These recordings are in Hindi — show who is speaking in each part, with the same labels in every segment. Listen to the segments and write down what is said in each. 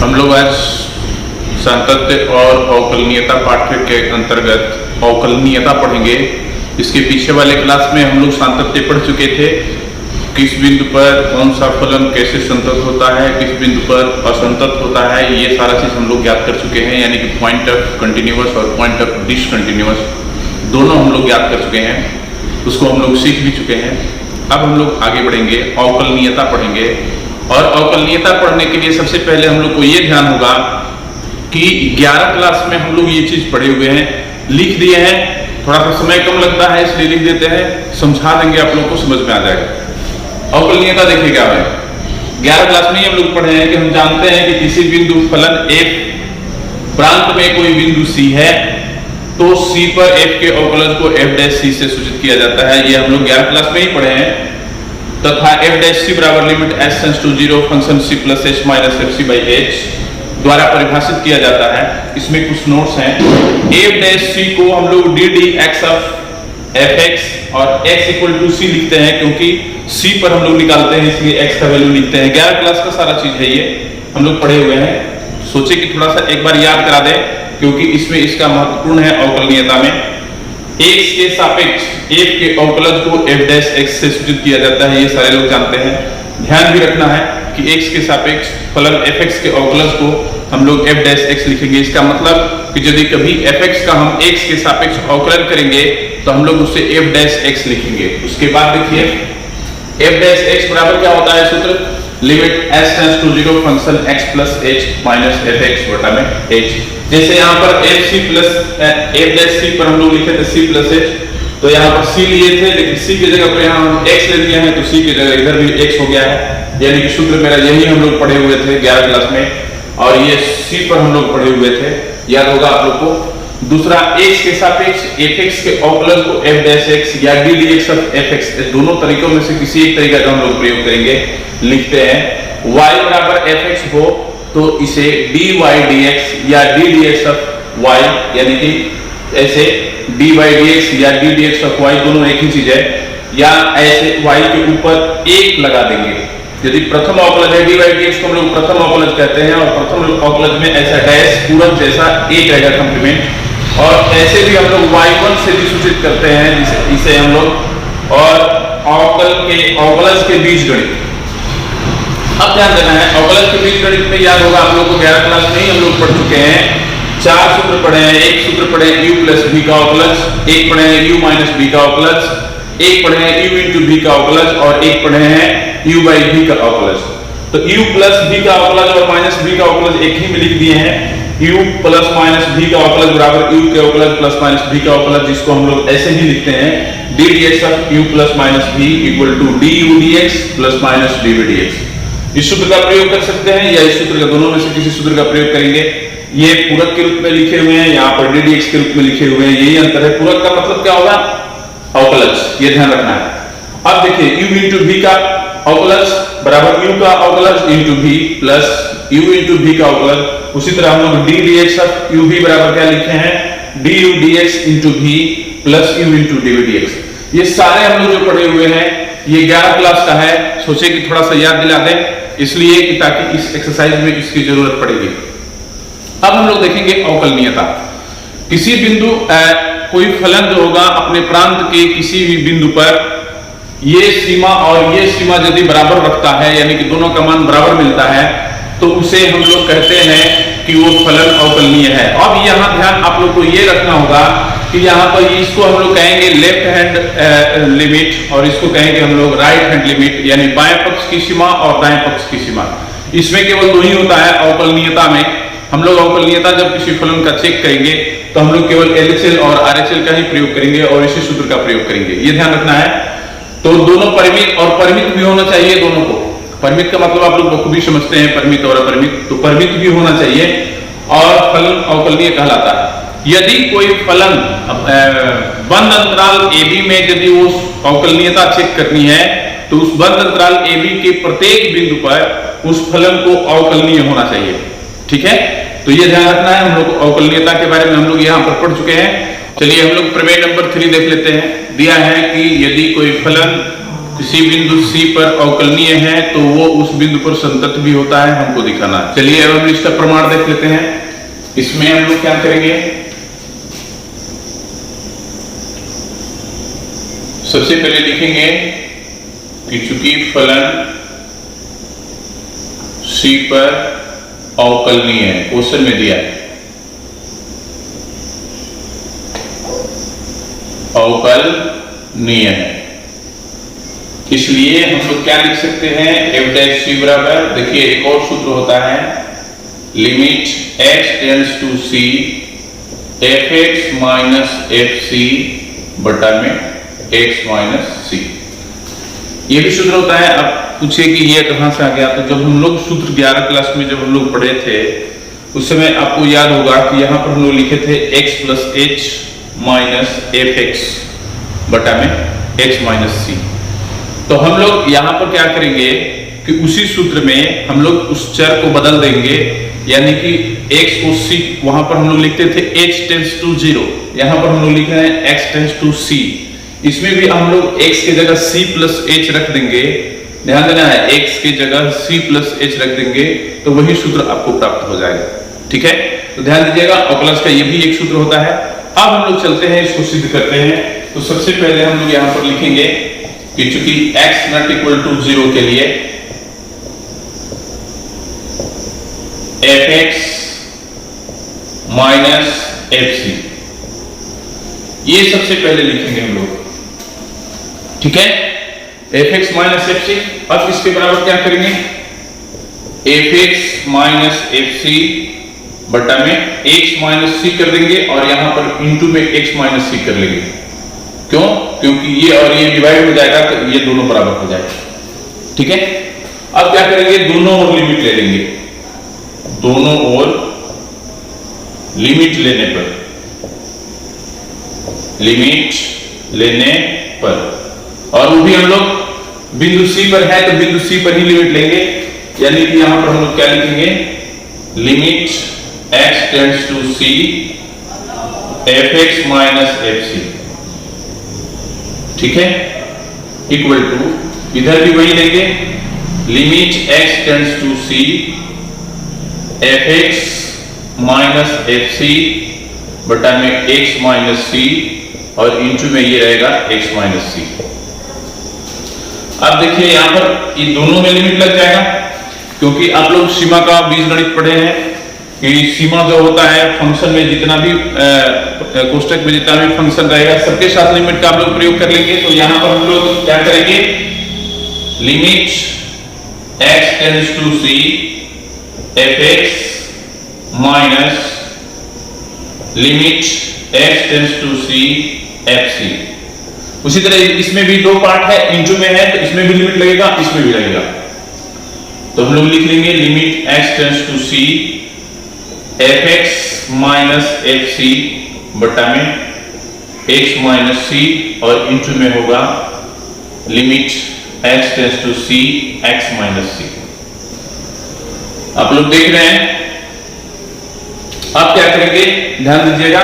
Speaker 1: हम लोग आज सातत्य और अवकलनीयता पाठ्य के अंतर्गत अवकलनीयता पढ़ेंगे। इसके पीछे वाले क्लास में हम लोग सातत्य पढ़ चुके थे। किस बिंदु पर कौन सा फलन कैसे संतत होता है, किस बिंदु पर असंतत होता है, ये सारा चीज हम लोग ज्ञात कर चुके हैं। यानी कि पॉइंट ऑफ कंटिन्यूअस और पॉइंट ऑफ डिसकंटिन्यूअस दोनों हम लोग ज्ञात कर चुके हैं, उसको हम लोग सीख भी चुके हैं। अब हम लोग आगे बढ़ेंगे, अवकलनीयता पढ़ेंगे। और अवकलनीयता पढ़ने के लिए सबसे पहले हम लोग को ये ध्यान होगा कि 11 क्लास में हम लोग ये चीज पढ़े हुए हैं, लिख दिए हैं। थोड़ा सा समय कम लगता है इसलिए लिख देते हैं, समझा देंगे, आप लोग को समझ में आ जाएगा। अवकलनीयता देखिए क्या है। 11 क्लास में हम लोग पढ़े हैं कि हम जानते हैं कि किसी बिंदु फलन f प्रांत में कोई बिंदु c है तो c पर f के अवकलज को f डैश c से सूचित किया जाता है। ये हम लोग 11 क्लास में ही पढ़े हैं। तथा f डैश c बराबर limit s tends to 0 function c plus h minus f c by h द्वारा परिभाषित किया जाता है। इसमें कुछ नोट्स हैं। f डैश c को हम लोग D D x of F x और x इक्वल टू c लिखते हैं, क्योंकि c पर हम लोग निकालते हैं इसलिए x का वैल्यू लिखते हैं। 11 क्लास का सारा चीज है, ये हम लोग पढ़े हुए हैं। सोचे कि थोड़ा सा एक बार याद करा दें, क्योंकि इसमें इसका महत्वपूर्ण है अवकलनीयता में। x के सापेक्ष f के अवकलज को f डैश x से सूचित किया जाता है, ये सारे लोग जानते हैं। ध्यान भी रखना है कि x के सापेक्ष फलन fx के अवकलज को हम लोग f डैश x लिखेंगे। इसका मतलब कि यदि कभी fx का हम x के सापेक्ष अवकलन करेंगे तो हम लोग उससे f डैश x लिखेंगे। उसके बाद देखिए f डैश x बराबर क्या होता है सूत्र, limit s tends to 0 function x plus h minus f x बटा में h। जैसे यहाँ पर f c प्लस f डैश c पर हम लोग लिखे थे c प्लस h, तो यहाँ पर c लिए थे, लेकिन c की जगह पर यहाँ हम x ले लिया है तो c की जगह इधर भी x हो गया है। यानी कि सूत्र मेरा यही हम लोग पढ़े हुए थे 11 क्लास में, और ये c पर हम लोग पढ़े हुए थे, याद होगा आप लोग को। दूसरा, x के सापेक्ष fx के अवकलज को f डैश x या d dx ऑफ fx, दोनों तरीकों में से किसी एक तरीका का हम लोग प्रयोग करेंगे। लिखते हैं y बराबर fx हो तो इसे dy dx या d dx ऑफ y, यानी कि ऐसे dy dx या d dx ऑफ y दोनों एक ही चीज है, या ऐसे y के ऊपर एक लगा देंगे। यदि प्रथम अवकलज है dy dx को हम लोग प्रथम अवकलज कहते हैं, और प्रथम अवकलज में ऐसा डैश पूरक जैसा एक रहेगा कंप्लीमेंट। और ऐसे भी हम लोग y1 से भी सूचित करते हैं, इसे हम लोग, और अवकल के अवकलज के बीजगणित। अब ध्यान देना है, अवकलज के बीजगणित में याद होगा आप लोग को 11 क्लास में ही हम लोग पढ़ चुके हैं। 4 सूत्र पढ़े हैं। एक सूत्र पढ़े हैं u प्लस v का अवकलज, एक पढ़े हैं u माइनस v का अवकलज, एक पढ़े हैं u इंटू v का अवकलज, और एक पढ़े हैं u बाई v का अवकलज। तो u प्लस v का अवकलज और माइनस v का अवकलज एक ही में लिख दिए हैं। u प्लस माइनस v का अवकलज बराबर u के अवकलज प्लस माइनस v का अवकलज, जिसको हम लोग ऐसे ही लिखते हैं d dx of u plus minus v equal to du dx plus minus dv dx। इस सूत्र का प्रयोग कर सकते हैं या इस सूत्र का, दोनों में से किसी सूत्र का प्रयोग करेंगे। ये पूरक के रूप में लिखे हुए हैं, यहाँ पर d dx के रूप में लिखे हुए हैं, यही अंतर है। पूरक का मतलब क्या होगा, अवकलज, ये ध्यान रखना है। अब देखिए u इंटू v का अवकलज बराबर u का अवकलज into v plus u into v का अवकलज। उसी तरह हम लोग d dx of u v बराबर क्या लिखे हैं, du dx into v plus u into dv dx। ये सारे हम लोग जो पढ़े हुए हैं, ये 11 क्लास का है। सोचे कि थोड़ा सा याद दिला दें, इसलिए कि ताकि इस एक्सरसाइज में इसकी जरूरत पड़ेगी। अब हम लोग देखेंगे अवकलनीयता। किसी बिंदु कोई फलन जो होगा अपने प्रांत के किसी भी बिंदु पर ये सीमा और ये सीमा यदि बराबर रखता है, यानी कि दोनों का मान बराबर मिलता है, तो उसे हम लोग कहते हैं कि वो फलन अवकलनीय है। अब यहाँ ध्यान आप लोग को ये रखना होगा कि यहाँ पर इसको हम लोग कहेंगे लेफ्ट हैंड लिमिट, और इसको कहेंगे हम लोग राइट हैंड लिमिट, यानी बाएं पक्ष की सीमा और दाएं पक्ष की सीमा। इसमें केवल दो ही होता है अवकलनीयता में। हम लोग अवकलनीयता जब किसी फलन का चेक करेंगे तो हम लोग केवल LHL और RHL का ही प्रयोग करेंगे और इसी सूत्र का प्रयोग करेंगे, ये ध्यान रखना है। तो दोनों परिमित और परिमित भी होना चाहिए, दोनों को। परिमित का मतलब आप लोग बखूबी समझते हैं, परिमित और अपरिमित, तो परिमित भी होना चाहिए और फलन अवकलनीय कहलाता है। यदि कोई फलन बंद अंतराल AB में यदि वो अवकलनीयता चेक करनी है तो उस बंद अंतराल AB के प्रत्येक बिंदु पर उस फलन को अवकलनीय होना चाहिए। ठीक है, तो ये ध्यान रखना है। हम लोग अवकलनीयता के बारे में हम लोग यहाँ पर पढ़ चुके हैं। चलिए हम लोग प्रमेय नंबर 3 देख लेते हैं। दिया है कि यदि कोई फलन किसी बिंदु C पर अवकलनीय है तो वो उस बिंदु पर संतत भी होता है, हमको दिखाना है। चलिए अब हम इसका प्रमाण देख लेते हैं। इसमें हम लोग क्या करेंगे, सबसे पहले लिखेंगे कि चूंकि फलन C पर अवकलनीय है, क्वेश्चन में दिया है अवकलनीय है, इसलिए हम लोग क्या लिख सकते हैं, एफ डैश सी बराबर, देखिए एक और सूत्र होता है, limit x tends to c fx minus fc बटा में x माइनस c। ये भी सूत्र होता है। अब पूछे कि ये कहां से आ गया, तो जब हम लोग सूत्र 11 क्लास में जब हम लोग पढ़े थे उस समय आपको याद होगा कि यहां पर हम लोग लिखे थे x plus h minus fx बटा में x माइनस c। तो हम लोग यहां पर क्या करेंगे कि उसी सूत्र में हम लोग उस चर को बदल देंगे, यानी कि x को c, वहां पर हम लोग लिखते थे h टेंड्स टू 0, यहां पर हम लोग लिख रहे हैं x टेंड्स टू c। इसमें भी हम लोग x की जगह c प्लस h रख देंगे, ध्यान देना है, x की जगह c प्लस h रख देंगे तो वही सूत्र आपको प्राप्त हो जाएगा। ठीक है, तो ध्यान दीजिएगा, अवकलज का ये भी एक सूत्र होता है। अब हम लोग चलते हैं, इसको सिद्ध करते हैं। तो सबसे पहले हम लोग यहां पर लिखेंगे कि चूंकि x नॉट इक्वल टू 0 के लिए fx माइनस fc, ये सबसे पहले लिखेंगे हम लोग। ठीक है, fx माइनस fc। अब इसके बराबर क्या करेंगे, fx माइनस fc बटा में x माइनस c कर देंगे और यहां पर इंटू में x माइनस c कर लेंगे। क्यों, क्योंकि ये और ये डिवाइड हो जाएगा तो ये दोनों बराबर हो जाएगा। ठीक है, अब क्या करेंगे, दोनों ओर लिमिट ले लेंगे, दोनों ओर लिमिट लेने पर, लिमिट लेने पर, और वो भी हम लोग बिंदु C पर है तो बिंदु C पर ही लिमिट लेंगे, यानी कि यहां पर हम लोग क्या लिखेंगे, limit x tends to c fx minus fc। ठीक है, इक्वल टू, इधर भी वही लेंगे, limit x tends to c fx minus fc बटा में x माइनस c और इंटू में ये रहेगा x माइनस c। अब देखिए यहां पर ये दोनों में लिमिट लग जाएगा, क्योंकि आप लोग सीमा का बीजगणित पढ़े हैं कि सीमा जो होता है फंक्शन में, जितना भी कोष्टक में जितना भी फंक्शन रहेगा सबके साथ लिमिट का आप लोग प्रयोग कर लेंगे। तो यहां पर हम लोग क्या करेंगे, limit x tends to c fx minus limit x tends to c fc। उसी तरह इसमें भी दो पार्ट है, इंटू में है तो इसमें भी लिमिट लगेगा, इसमें भी लगेगा। तो हम लोग लिख लेंगे limit x tends to c fx minus fc बटा में x माइनस c और इंटू में होगा limit x tends to c x minus c। आप लोग देख रहे हैं, अब क्या करेंगे, ध्यान दीजिएगा,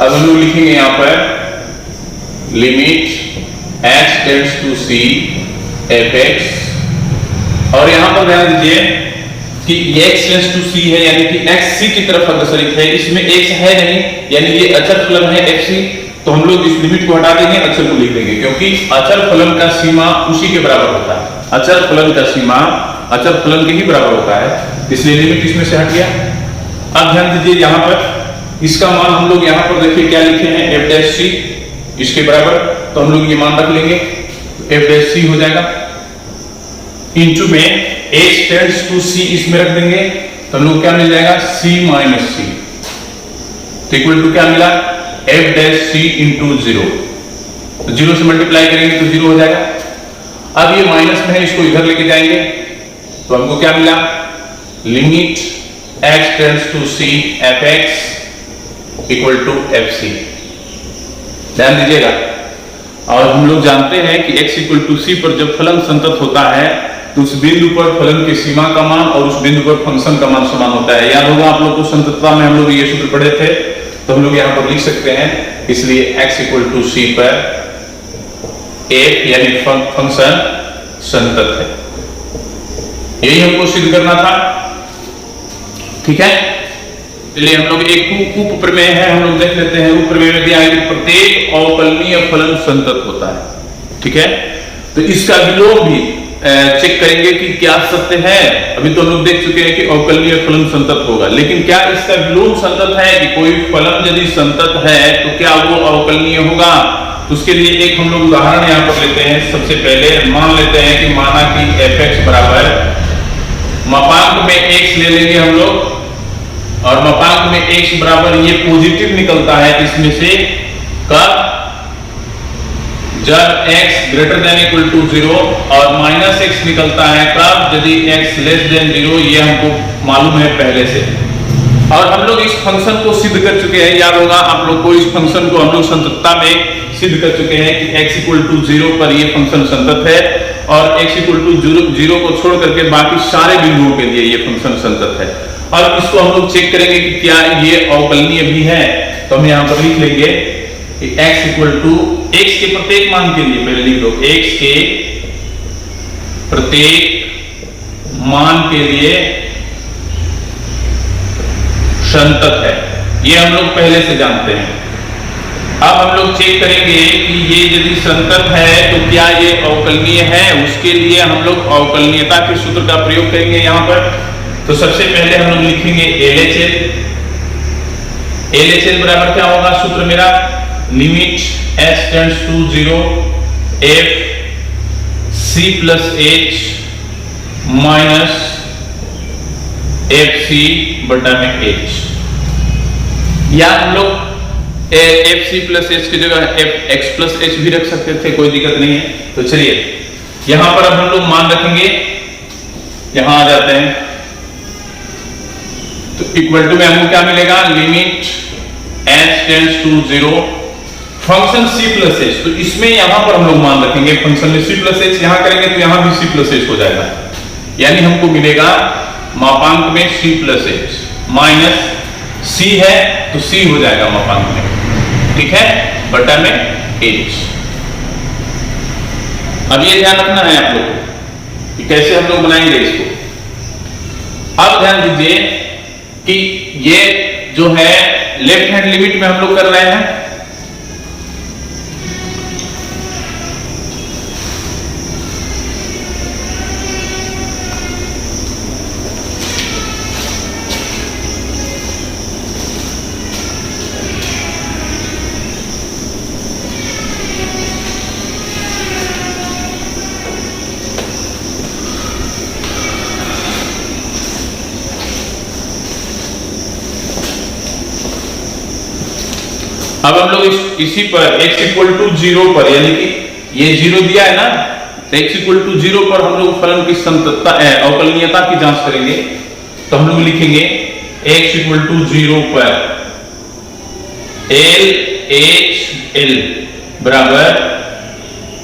Speaker 1: अब हम लोग लिखेंगे यहां पर limit x tends to c fx, और यहां पर ध्यान दीजिए कि x टेंड्स टू c है, यानी कि x c की तरफ अग्रसरित है, इसमें x है नहीं, यानी ये अचर फलन है fc। तो हम लोग इस लिमिट को हटा देंगे, अचर को लिख देंगे, क्योंकि अचर फलन का सीमा उसी के बराबर होता है, अचर फलन का सीमा अचर फलन के ही बराबर होता है, इसलिए लिमिट इसमें से हट गया। अब ध्यान दीजिए यहां पर इसका मान हम लोग यहां पर देखिए क्या लिखे हैं, f डैश c, इसके बराबर, तो हम लोग ये मान रख लेंगे, f डैश c हो जाएगा, इंटू में h टेंड्स टू c इसमें रख देंगे, तो हम लोग क्या मिल जाएगा, c माइनस c, तो इक्वल टू क्या मिला, f डैश c इंटू 0, तो 0 से मल्टीप्लाई करेंगे तो 0 हो जाएगा। अब ये माइनस में है, इसको इधर लेके जाएंगे तो हमको क्या मिला, limit x tends to c fx equal to fc। ध्यान दीजिएगा, और हम लोग जानते हैं कि x इक्वल टू c पर जब फलन संतत होता है तो उस बिंदु पर फलन की सीमा का मान और उस बिंदु पर फंक्शन का मान समान होता है। याद होगा आप लोग को संततता में हम लोग ये सूत्र पढ़े थे, तो हम लोग यहां पर लिख सकते हैं, इसलिए x इक्वल टू c पर एफ यानी फंक्शन संतत है। यही हमको सिद्ध करना था। ठीक है, चलिए हम लोग एक उप प्रमेय है, हम लोग देख लेते हैं। उप प्रमेय में दिया है कि प्रत्येक अवकलनीय फलन संतत होता है। ठीक है, तो इसका विलोम भी चेक करेंगे कि क्या सत्य है। अभी तो हम लोग देख चुके हैं कि अवकलनीय फलन संतत होगा, लेकिन क्या इसका विलोम संतत है कि कोई फलन यदि संतत है तो क्या वो अवकलनीय होगा? तो उसके लिए एक हम लोग उदाहरण यहां पर लेते हैं। सबसे पहले मान लेते हैं कि माना कि f(x) बराबर मापांक में x ले लेंगे हम लोग, और मापांक में x बराबर ये पॉजिटिव निकलता है इसमें से कब? जब x greater than equal to 0, और माइनस x निकलता है कब? यदि x लेस देन 0। ये हमको मालूम है पहले से, और हम लोग इस फंक्शन को सिद्ध कर चुके हैं। याद होगा आप लोग को, इस फंक्शन को हम लोग संततता में सिद्ध कर चुके हैं कि x इक्वल टू 0 पर ये फंक्शन संतत है, और x इक्वल टू 0 को छोड़ करके बाकी सारे बिंदुओं के लिए ये फंक्शन संतत है। और इसको हम लोग चेक करेंगे कि क्या ये अवकलनीय भी है। तो हम यहां पर लिख लेंगे कि x इक्वल टू x के प्रत्येक मान के लिए, पहले लिख लो x के प्रत्येक मान के लिए संतत है। ये हम लोग पहले से जानते हैं। अब हम लोग चेक करेंगे कि ये यदि संतत है तो क्या ये अवकलनीय है। उसके लिए हम लोग अवकलनीयता के सूत्र का प्रयोग करेंगे यहां पर। तो सबसे पहले हम लोग लिखेंगे LHS। LHS बराबर क्या होगा सूत्र मेरा? Limit h tends to 0 f c plus h minus f c बटा में h, या हम लोग एफ सी प्लस एच की जगह एफ एक्स प्लस एच भी रख सकते थे, कोई दिक्कत नहीं है। तो चलिए यहां पर अब हम लोग मान रखेंगे, यहां आ जाते हैं। तो इक्वल टू में हमको क्या मिलेगा? Limit h tends to 0 function c plus h. तो इसमें यहां पर हम लोग मान रखेंगे फंक्शन में c प्लस एच, यहां करेंगे तो यहां भी c प्लस एच हो जाएगा। यानी हमको मिलेगा मापांक में c plus H minus c है तो c हो जाएगा मापांक में, ठीक है, बटा में h। अब ये ध्यान रखना है आप लोगों को कि कैसे हम लोग बनाएंगे इसको। अब ध्यान दीजिए कि ये जो है लेफ्ट हैंड लिमिट में हम लोग कर रहे हैं। अब हम लोग इसी पर x इक्वल टू 0 पर, यानी कि ये 0 दिया है ना, तो x इक्वल टू 0 पर हम लोग फलन की संततता अवकलनीयता की जांच करेंगे। तो हम लोग लिखेंगे x इक्वल टू 0 पर L H L बराबर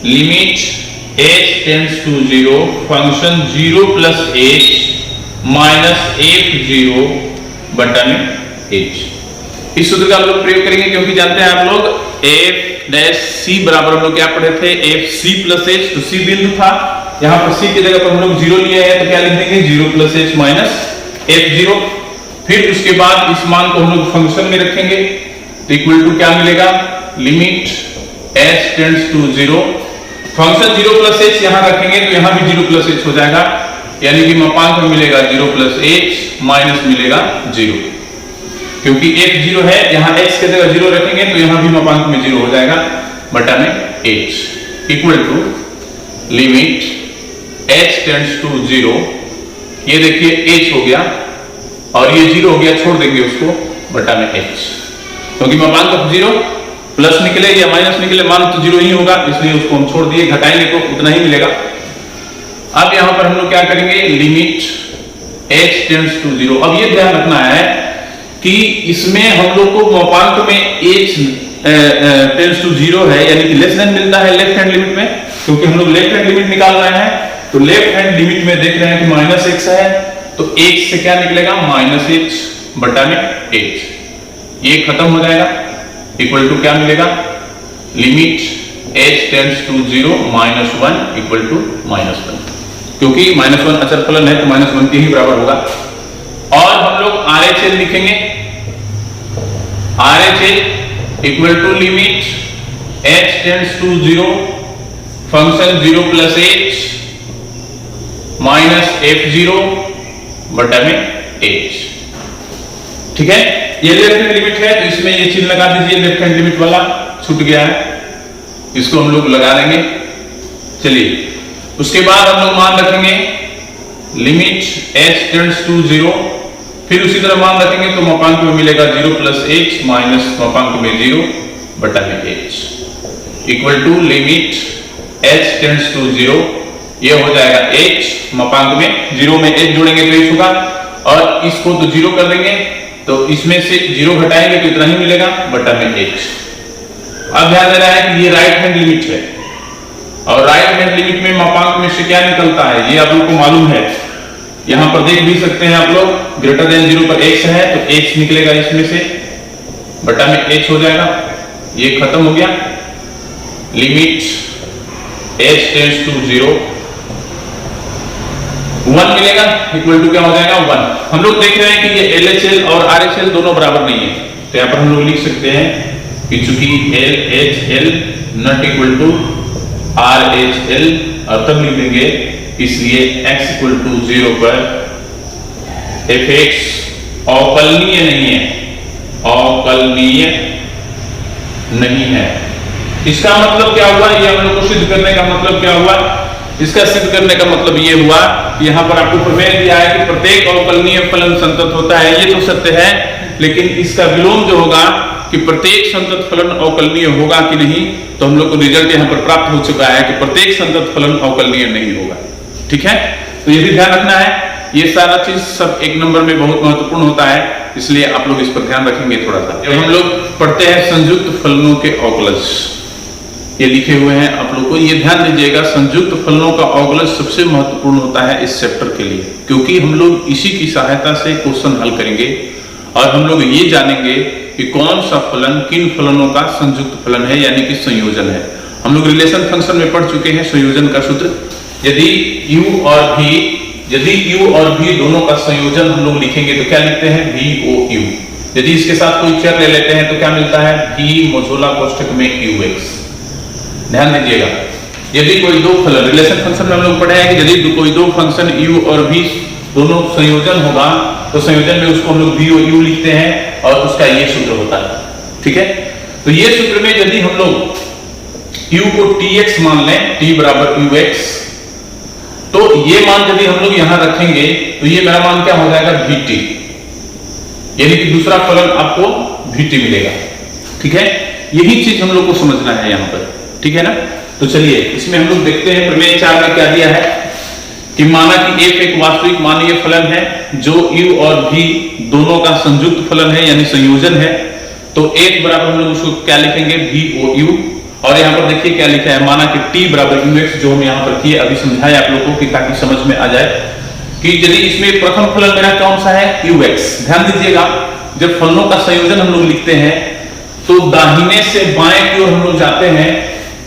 Speaker 1: limit h tends to 0 function 0 plus h minus f0 बटा में h। इस सूत्र का हम लोग प्रयोग करेंगे क्योंकि जानते हैं आप लोग f डैश c बराबर हम लोग क्या पढ़े थे? f c plus h। तो c बिंदु था, यहां पर c की जगह पर हम लोग 0 लिए हैं, तो क्या लिख देंगे? 0 प्लस h माइनस f0। फिर उसके बाद इस मान को हम लोग फंक्शन में रखेंगे, तो इक्वल टू क्या मिलेगा? Limit h tends to 0 function 0 plus h यहां रखेंगे तो यहां भी 0 प्लस h हो जाएगा, यानी कि मापांक में मिलेगा 0 प्लस h माइनस मिलेगा 0। क्योंकि f 0 है, यहां x की जगह 0 रखेंगे तो यहां भी मापांक में 0 हो जाएगा, बटा में h equal to limit h tends to 0। ये देखिए h हो गया और ये 0 हो गया, छोड़ देंगे उसको, बटा में h। क्योंकि मापांक 0 प्लस निकले या माइनस निकले, मान तो 0 ही होगा, इसलिए उसको हम छोड़ दिए, घटाएंगे तो उतना ही मिलेगा। अब यहां पर हम लोग क्या करेंगे? Limit h tends to 0। अब ये ध्यान रखना है कि इसमें हम लोग को मापांक में h टेंड्स टू 0 है, यानी कि लेस देन मिलता है लेफ्ट हैंड लिमिट में, क्योंकि हम लोग लेफ्ट हैंड लिमिट निकाल रहे हैं। तो लेफ्ट हैंड लिमिट में देख रहे हैं कि माइनस x है, तो x से क्या निकलेगा? माइनस h बटा में h। ये खत्म हो जाएगा, इक्वल टू क्या मिलेगा? Limit h tends to 0 -1 equal to -1, क्योंकि -1 अचर फलन है तो -1 के ही बराबर होगा। और हम लोग RHL लिखेंगे, RHL equal to limit h tends to 0 function 0 plus h minus f0 बटा में h। ठीक है, ये लेफ्ट हैंड लिमिट है तो इसमें ये चिन्ह लगा दीजिए, लेफ्ट हैंड लिमिट वाला छूट गया है, इसको हम लोग लगा देंगे। चलिए उसके बाद हम लोग मान रखेंगे लिमिट h टेंड्स टू 0, फिर उसी तरह मान रखेंगे तो मापांक में मिलेगा 0 प्लस h माइनस मापांक में 0 बटा में h equal to limit h tends to 0, ये हो जाएगा h, मापांक में 0 में h जोड़ेंगे तो h होगा, और इसको तो 0 कर देंगे तो इसमें से 0 घटाएंगे तो इतना ही मिलेगा बटा में h। अब ध्यान देना है कि ये राइट हैंड लिमिट है, और राइट हैंड लिमिट में मापांक में से क्या निकलता है ये आप लोग को मालूम है, यहां पर देख भी सकते हैं आप लोग, ग्रेटर देन 0 पर x है तो x निकलेगा इसमें से बटा में h हो जाएगा, ये खत्म हो गया। लिमिट h टेंड्स टू 0 1 मिलेगा इक्वल टू क्या हो जाएगा 1। हम लोग देख रहे हैं कि ये LHL और RHL दोनों बराबर नहीं है, तो यहां पर हम लोग लिख सकते हैं कि चूंकि LHL not equal to RHL, और तब लिख देंगे इसलिए x इक्वल टू 0 पर fx अवकलनीय नहीं है, अवकलनीय नहीं है। इसका मतलब क्या हुआ, ये हम लोग को सिद्ध करने का मतलब क्या हुआ, इसका सिद्ध करने का मतलब ये हुआ कि यहाँ पर आपको प्रमेय दिया है कि प्रत्येक अवकलनीय फलन संतत होता है, ये तो सत्य है, लेकिन इसका विलोम जो होगा कि प्रत्येक संतत फलन अवकलनीय होगा कि नहीं, तो हम लोग को रिजल्ट यहाँ पर प्राप्त हो चुका है कि प्रत्येक संतत फलन अवकलनीय नहीं होगा। ठीक है, तो ये भी ध्यान रखना है, ये सारा चीज सब एक नंबर में बहुत महत्वपूर्ण होता है, इसलिए आप लोग इस पर ध्यान रखेंगे थोड़ा सा। जब हम लोग पढ़ते हैं संयुक्त फलनों के अवकलज, ये लिखे हुए हैं आप लोग को, ये ध्यान दीजिएगा, संयुक्त फलनों का अवकलज सबसे महत्वपूर्ण होता है इस चैप्टर के लिए, क्योंकि हम लोग इसी की सहायता से क्वेश्चन हल करेंगे और हम लोग ये जानेंगे कि कौन सा फलन किन फलनों का संयुक्त फलन है, यानी कि संयोजन है। हम लोग रिलेशन फंक्शन में पढ़ चुके हैं संयोजन का सूत्र, यदि u और v दोनों का संयोजन हम लोग लिखेंगे तो क्या लिखते हैं VOU। यदि इसके साथ कोई चर ले लेते हैं तो क्या मिलता है v मोजोला कोष्ठक में ux। ध्यान दीजिएगा, यदि कोई दो फलन, रिलेशन फंक्शन में हम लोग पढ़े हैं कि यदि कोई दो फंक्शन u और v दोनों संयोजन होगा तो संयोजन में उसको हम लोग VOU लिखते हैं और उसका ये सूत्र होता है। ठीक है, तो ये सूत्र में यदि हम लोग u को tx मान लें, t बराबर ux, तो ये मान यदि हम लोग यहां रखेंगे तो ये मेरा मान क्या हो जाएगा vt, यानी कि दूसरा फलन आपको vt मिलेगा। ठीक है, यही चीज हम लोग को समझना है यहां पर, ठीक है ना। तो चलिए इसमें हम लोग देखते हैं प्रमेय 4 में क्या दिया है कि माना कि f एक वास्तविक मानीय फलन है जो u और v दोनों का संयुक्त फलन है यानी संयोजन है, तो एक बराबर हम लोग उसको क्या लिखेंगे VOU, और यहाँ पर देखिए क्या लिखा है, माना कि t बराबर ux, जो हम यहाँ पर किए अभी समझाए आप लोगों को कि ताकि समझ में आ जाए कि यदि इसमें प्रथम फलन मेरा कौन सा है ux। ध्यान दीजिएगा, जब फलनों का संयोजन हम लोग लिखते हैं तो दाहिने से बाएं की ओर हम लोग जाते हैं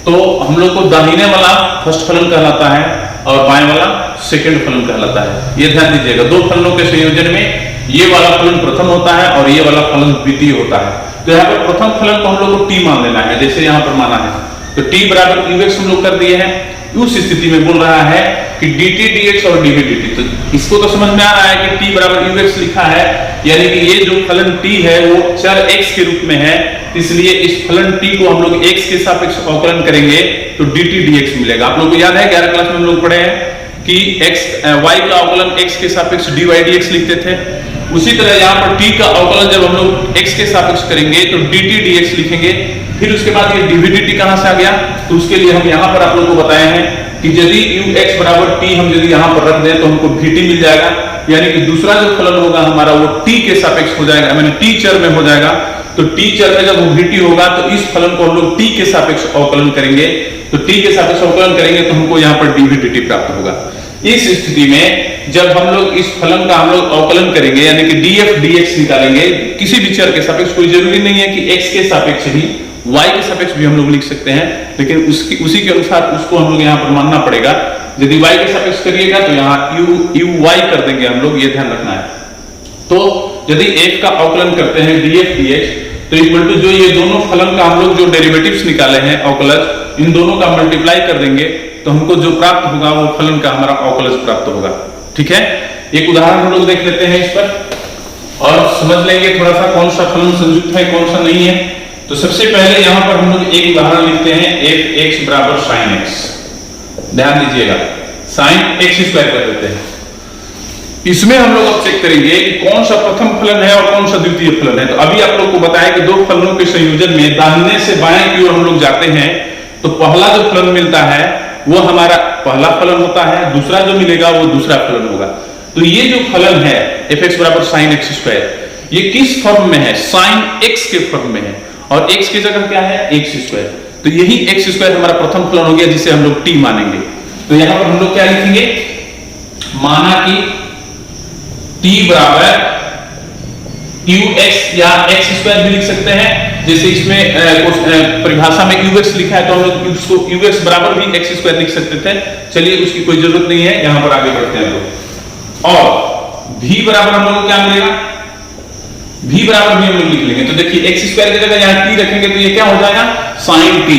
Speaker 1: तो हम लोग को दाहिने वाला फर्स्ट फलन कहलाता है और बाएं वाला सेकंड फलन कहलाता है। ये ध्यान दीजिएगा, दो फलनों के संयोजन में ये वाला फलन प्रथम होता है और ये वाला फलन द्वितीय होता है। तो यहाँ पर प्रथम फलन को हम लोग को t मान लेना है, जैसे यहाँ पर माना है, तो t बराबर ux हम लोग कर दिए हैं। उस स्थिति में बोल रहा है कि dt dx और dv dt, तो इसको तो समझ में आ रहा है कि t बराबर ux लिखा है, यानी कि ये जो फलन t है वो चर x के रूप में है, इसलिए इस फलन t को हम लोग x के सापेक्ष अवकलन करेंगे तो dt dx मिलेगा। आप लोग को याद है 11 क्लास में हम लोग पढ़े हैं कि y का अवकलन x के सापेक्ष dy dx लिखते थे, उसी तरह यहाँ पर t का अवकलन जब हम लोग x के सापेक्ष करेंगे तो dt dx लिखेंगे। फिर उसके बाद ये dv dt कहां से आ गया, तो उसके लिए हम यहाँ पर आप लोगों को बताए हैं कि यदि ux बराबर t हम यदि यहाँ पर रख दें तो हमको vt मिल जाएगा, यानी कि दूसरा जो फलन होगा हमारा वो t के सापेक्ष हो जाएगा, यानी t चर में हो जाएगा। तो t चर में जब वो vt होगा तो इस फलन को हम लोग t के सापेक्ष अवकलन करेंगे, तो t के सापेक्ष अवकलन करेंगे तो हमको यहाँ पर dv dt प्राप्त होगा। इस स्थिति में जब हम लोग इस फलन का हम लोग अवकलन करेंगे यानी कि df dx निकालेंगे किसी भी चर के सापेक्ष, कोई जरूरी नहीं है कि x के सापेक्ष ही y के सापेक्ष भी हम लोग लिख सकते हैं, लेकिन उसी के अनुसार उसको हम लोग यहाँ पर मानना पड़ेगा। यदि y के सापेक्ष करिएगा तो यहाँ uy कर देंगे हम लोग, ये ध्यान रखना है। तो यदि f का अवकलन करते हैं df dx, तो इक्वल टू जो ये दोनों फलन का हम लोग जो डेरिवेटिव्स निकाले हैं अवकलज, इन दोनों का मल्टीप्लाई कर देंगे तो हमको जो प्राप्त होगा वो फलन का हमारा अवकलज प्राप्त होगा। ठीक है, एक उदाहरण हम लोग देख लेते हैं इस पर और समझ लेंगे थोड़ा सा कौन सा फलन संयुक्त है कौन सा नहीं है। तो सबसे पहले यहां पर हम लोग एक उदाहरण लिखते हैं f(x) बराबर sin x। ध्यान दीजिएगा, sin x स्क्वायर कर देते हैं। इसमें हम लोग अब चेक करेंगे कि कौन सा प्रथम फलन है और कौन सा द्वितीय फलन है। तो अभी आप लोग को बताया कि दो फलनों के संयोजन में दाहिने से बाएं की ओर हम लोग जाते हैं तो पहला जो फलन मिलता है वो हमारा पहला फलन होता है, दूसरा जो मिलेगा वो दूसरा फलन होगा। तो ये जो फलन है f(x) बराबर sin x स्क्वायर, ये किस फॉर्म में है? sin x के फॉर्म में है और x की जगह क्या है? x square. तो यही x स्क्वायर हमारा प्रथम फलन हो गया जिसे हम लोग t मानेंगे। तो यहां पर हम लोग क्या लिखेंगे? माना कि t बराबर ux या x स्क्वायर भी लिख सकते हैं, जैसे इसमें परिभाषा में ux लिखा है तो हम लोग उसको ux बराबर भी x स्क्वायर लिख सकते थे। चलिए उसकी कोई जरूरत नहीं है, यहां पर आगे बढ़ते हैं लोग। और v बराबर हम लोग को क्या मिलेगा? v बराबर भी हम लोग लिख लेंगे। तो देखिए x स्क्वायर की जगह यहां t रखेंगे तो ये क्या हो जाएगा? sin t।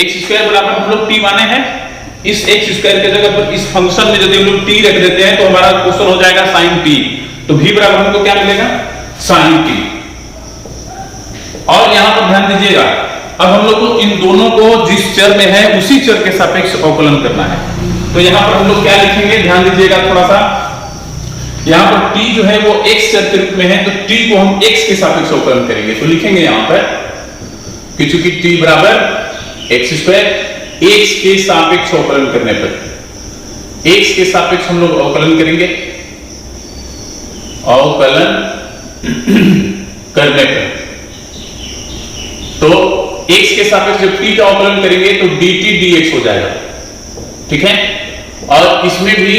Speaker 1: x स्क्वायर बराबर हम लोग t माने हैं, इस x स्क्वायर की जगह पर इस फंक्शन में यदि हम लोग t रख देते हैं तो हमारा क्वेश्चन हो जाएगा sin t। तो v बराबर हमको क्या मिलेगा? sin t। और यहां पर ध्यान दीजिएगा, अब हम लोग को इन दोनों को जिस चर में है उसी चर के सापेक्ष अवकलन करना है। तो यहां पर हम लोग क्या लिखेंगे? ध्यान दीजिएगा थोड़ा सा, यहां पर t जो है वो x चर के रूप में है तो t को हम x के सापेक्ष अवकलन करेंगे। तो लिखेंगे यहां पर कि चूंकि t बराबर x स्क्वायर, x के सापेक्ष अवकलन करने पर x के सापेक्ष हम लोग अवकलन करेंगे, अवकलन करने पर तो x के सापेक्ष जब t का अवकलन करेंगे तो dt dx हो जाएगा। ठीक है, और इसमें भी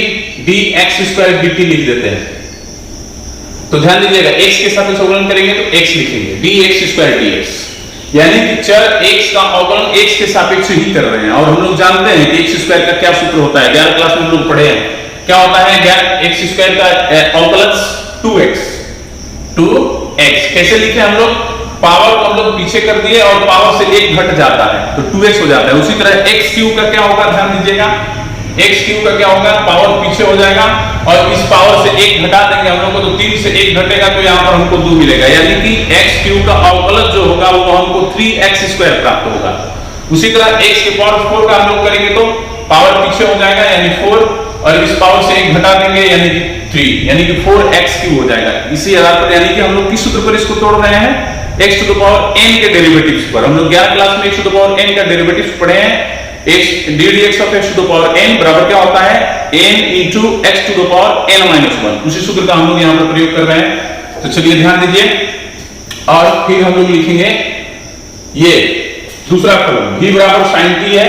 Speaker 1: dx स्क्वायर dt लिख देते हैं। तो ध्यान दीजिएगा, x के सापेक्ष अवकलन करेंगे तो x लिखेंगे, dx स्क्वायर dx, यानी कि चर x का अवकलन x के सापेक्ष ही कर रहे हैं। और हम लोग जानते हैं कि x स्क्वायर का क्या सूत्र होता है, 11वीं क्लास में हम लोग पढ़े हैं। क्या होता है? x स्क्वायर का अवकलन 2x। कैसे लिखे हम लोग? पावर को हम लोग पीछे कर दिए और पावर से एक घट जाता है तो 2x हो जाता है। उसी तरह x क्यूब का क्या होगा? ध्यान दीजिएगा, x क्यूब का क्या होगा? पावर पीछे हो जाएगा और इस पावर से एक घटा देंगे हम लोग को तो 3 से 1 घटेगा तो यहाँ पर हमको 2 मिलेगा, यानी कि x क्यूब का अवकलज जो होगा वो हमको 3x स्क्वायर प्राप्त होगा। उसी तरह x के पावर 4 का हम लोग करेंगे तो पावर पीछे हो जाएगा यानी 4 और इस पावर से एक घटा देंगे यानी कि 3, यानी कि 4x क्यूब हो जाएगा। इसी आधार पर यानी कि हम लोग किस सूत्र पर इसको तोड़ रहे हैं? x to the power n के डेरिवेटिव्स पर। हम लोग 11 क्लास में x to the power n का डेरिवेटिव्स पढ़े हैं। x ddx of x to the power n बराबर क्या होता है? n into x to the power n-1। उसी सूत्र का हम लोग यहां पर प्रयोग कर रहे हैं। तो चलिए ध्यान दीजिए और फिर हम लोग लिखेंगे ये दूसरा फलन v बराबर sin t है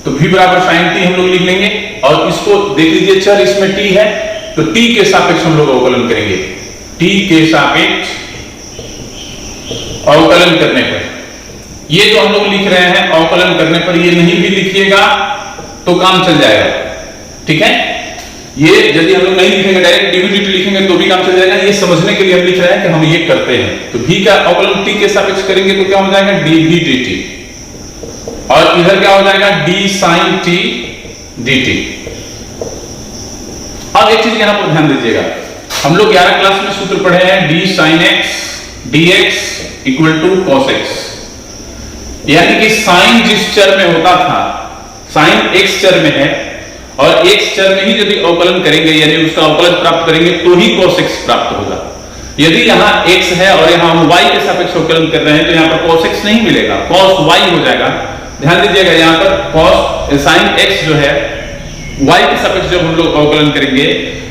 Speaker 1: तो v बराबर sin t हम लोग लिख लेंगे और इसको देख लीजिए चर इसमें t है तो t के सापेक्ष हम लोग अवकलन करेंगे। t के सापेक्ष अवकलन करने पर, ये जो हम लोग लिख रहे हैं अवकलन करने पर, ये नहीं भी लिखिएगा तो काम चल जाएगा। ठीक है, ये यदि हम लोग नहीं लिखेंगे डायरेक्ट dv dt लिखेंगे तो भी काम चल जाएगा। ये समझने के लिए हम लिख रहे हैं कि हम ये करते हैं। तो v का अवकलन t के सापेक्ष करेंगे तो क्या हो जाएगा? dv dt और इधर क्या हो जाएगा? d sin t dt। अब एक चीज यहां पर ध्यान दीजिएगा, हम लोग 11 क्लास में सूत्र पढ़े हैं d sin x dx equal to cos x, यानी कि साइन जिस चर में होता था, साइन x चर में है और x चर में ही यदि अवकलन करेंगे यानी उसका अवकलन प्राप्त करेंगे तो ही cos x प्राप्त होगा। यदि यहाँ x है और यहाँ हम y के सापेक्ष अवकलन कर रहे हैं तो यहाँ पर cos x नहीं मिलेगा, cos y हो जाएगा। ध्यान दीजिएगा, यहाँ पर cos sin x जो है y के सापेक्ष जब हम लोग अवकलन करेंगे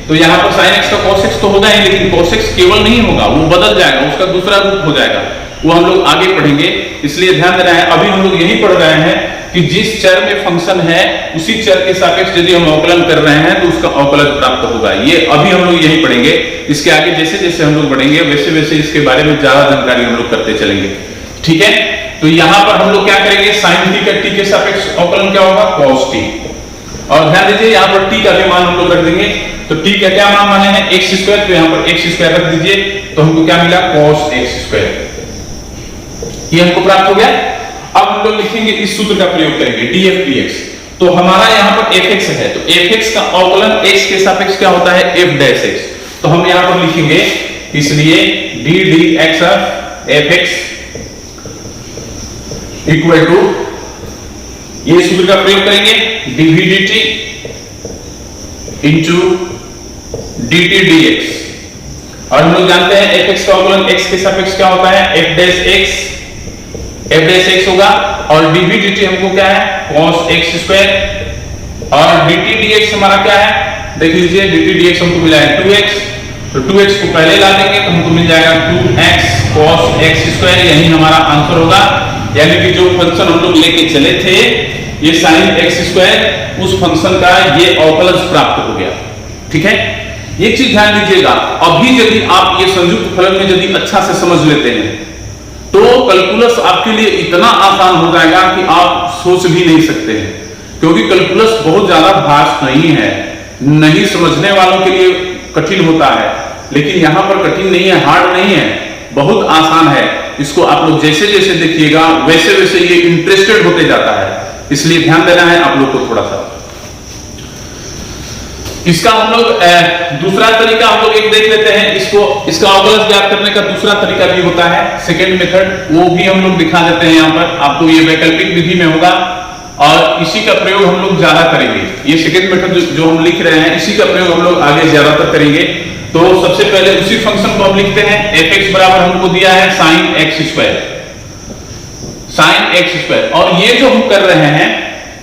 Speaker 1: तो यहाँ पर sin x का cos x तो होगा ही, लेकिन cos x केवल नहीं होगा, वो बदल जाएगा, उसका दूसरा रूप हो जाएगा, वो हम लोग आगे पढ़ेंगे। इसलिए ध्यान देना है, अभी हम लोग यही पढ़ रहे हैं कि जिस चर में फंक्शन है उसी चर के सापेक्ष यदि हम अवकलन कर रहे हैं तो उसका अवकलन प्राप्त होगा। ये अभी हम लोग यही पढ़ेंगे। इसके आगे जैसे जैसे हम लोग बढ़ेंगे वैसे वैसे इसके बारे में ज्यादा जानकारी हम लोग करते चलेंगे। ठीक है, तो यहां पर हम लोग क्या करेंगे, साइन टी का टी के सापेक्ष अवकलन क्या होगा, cos टी। और ध्यान दीजिए यहां पर टी का भी मान हम लोग रख देंगे, तो टी का क्या मान माने हैं, एक्स स्क्वायर, तो यहां पर एक्स स्क्वायर रख दीजिए, तो हमको क्या मिला, cos एक्स स्क्वायर। ये हमको प्राप्त हो गया। अब हम लोग लिखेंगे, इस सूत्र का प्रयोग करेंगे, df dx। तो हमारा यहां पर fx है, तो fx का अवकलन x के सापेक्ष क्या होता है, f डैश x। तो हम यहां पर लिखेंगे, इसलिए d dx of fx equal to, ये सूत्र का प्रयोग करेंगे, dv dt into dt dx। और हम लोग जानते हैं fx का अवकलन x के सापेक्ष क्या होता है, f डैश x होगा, और dv dt हमको क्या है, cos x स्क्वायर, और dt dx हमारा क्या है, देख लीजिए dt dx हमको मिला है 2x, तो 2x को पहले ला देंगे तो हमको मिल जाएगा 2x cos x स्क्वायर, यही हमारा आंसर होगा। यानी कि जो फंक्शन हम लोग लेके चले थे, ये sin x स्क्वायर, उस फंक्शन का ये अवकलज प्राप्त हो गया। ठीक है, एक चीज ध्यान दीजिएगा, अभी यदि आप ये संयुक्त फलन में यदि अच्छा से समझ लेते हैं तो कैलकुलस आपके लिए इतना आसान हो जाएगा कि आप सोच भी नहीं सकते हैं, क्योंकि कैलकुलस बहुत ज्यादा भास्ट नहीं है, नहीं समझने वालों के लिए कठिन होता है, लेकिन यहां पर कठिन नहीं है, हार्ड नहीं है, बहुत आसान है। इसको आप लोग जैसे जैसे देखिएगा वैसे वैसे ये इंटरेस्टेड होते जाता है, इसलिए ध्यान देना है आप लोग को थोड़ा सा। इसका हम लोग दूसरा तरीका हम लोग एक देख लेते हैं, इसका अवकलज ज्ञात करने का दूसरा तरीका भी होता है, सेकंड मेथड, वो भी हम लोग दिखा देते हैं यहाँ पर आपको, ये वैकल्पिक विधि में होगा और इसी का प्रयोग हम लोग ज्यादा करेंगे। ये सेकंड मेथड जो हम लिख रहे हैं, इसी का प्रयोग हम लोग आगे ज्यादातर करेंगे। तो सबसे पहले उसी फंक्शन को हम लिखते हैं, fx बराबर हमको दिया है sin x स्क्वायर, और ये जो हम कर रहे हैं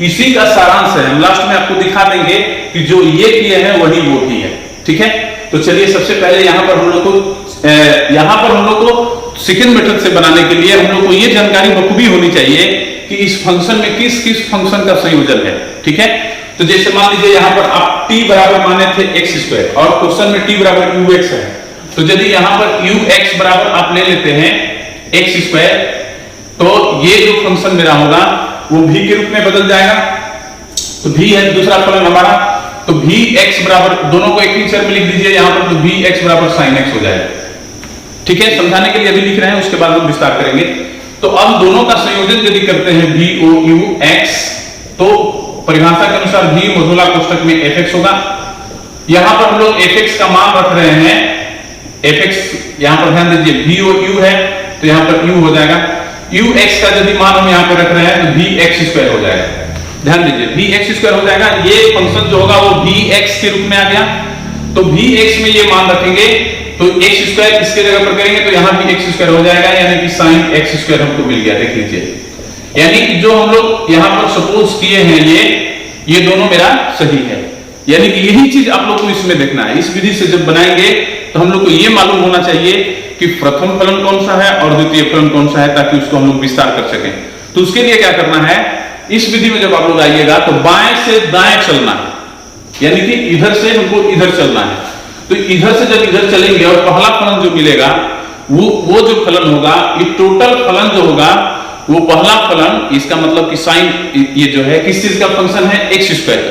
Speaker 1: इसी का सारांश है, हम लास्ट में आपको दिखा देंगे कि जो ये किए हैं वही वो भी है। ठीक है, तो चलिए सबसे पहले यहां पर हम लोग को सेकंड मेथड से बनाने के लिए हम लोग को ये जानकारी बखूबी होनी चाहिए कि इस फंक्शन में किस किस फंक्शन का संयोजन है। ठीक है, तो जैसे मान लीजिए यहां पर आप t बराबर माने थे x स्क्वायर, और क्वेश्चन में t बराबर ux है, तो यदि यहां पर ux बराबर आप ले लेते हैं x स्क्वायर, तो ये जो फंक्शन मेरा होगा वो v के रूप में बदल जाएगा। तो v है दूसरा फलन हमारा, तो vx बराबर, दोनों को एक ही अक्षर में लिख दीजिए यहां पर, तो vx बराबर sin x हो जाएगा। ठीक है, समझाने के लिए अभी लिख रहे हैं, उसके बाद हम विस्तार करेंगे। तो अब दोनों का संयोजन यदि करते हैं v(o(u)x, तो परिभाषा के अनुसार v मोडुला कोष्ठक में fx होगा। यहां पर हम लोग fx का मान रख रहे हैं, fx यहां पर ध्यान दीजिए v(o)u) है, तो यहां पर u हो जाएगा। ux का यदि मान हम यहां पर रख रहे हैं तो vx स्क्वायर हो जाएगा। ध्यान दीजिए vx स्क्वायर हो जाएगा, ये फंक्शन जो होगा वो vx के रूप में आ गया। तो vx में ये मान रखेंगे तो x स्क्वायर इसके जगह पर करेंगे तो यहां भी x स्क्वायर हो जाएगा, यानी कि sin x स्क्वायर हमको मिल गया। देख लीजिए, यानी कि जो हम लोग यहां पर सपोज किए हैं ये दोनों मेरा सही है। यानी कि यही चीज आप लोग को इसमें देखना है। इस विधि से जब बनाएंगे तो हम लोग को ये मालूम होना चाहिए कि प्रथम फलन कौन सा है और द्वितीय फलन कौन सा है, ताकि उसको हम लोग विस्तार कर सकें। तो उसके लिए क्या करना है, इस विधि में जब आप लोग आइएगा तो बाएं से दाएं चलना है, यानी कि इधर से हमको इधर चलना है। तो इधर से जब इधर चलेंगे और पहला फलन जो मिलेगा वो जो फलन होगा, ये टोटल फलन जो होगा वो पहला फलन, इसका मतलब कि साइन ये जो है किस चीज का फंक्शन है, एक्स स्क्वायर,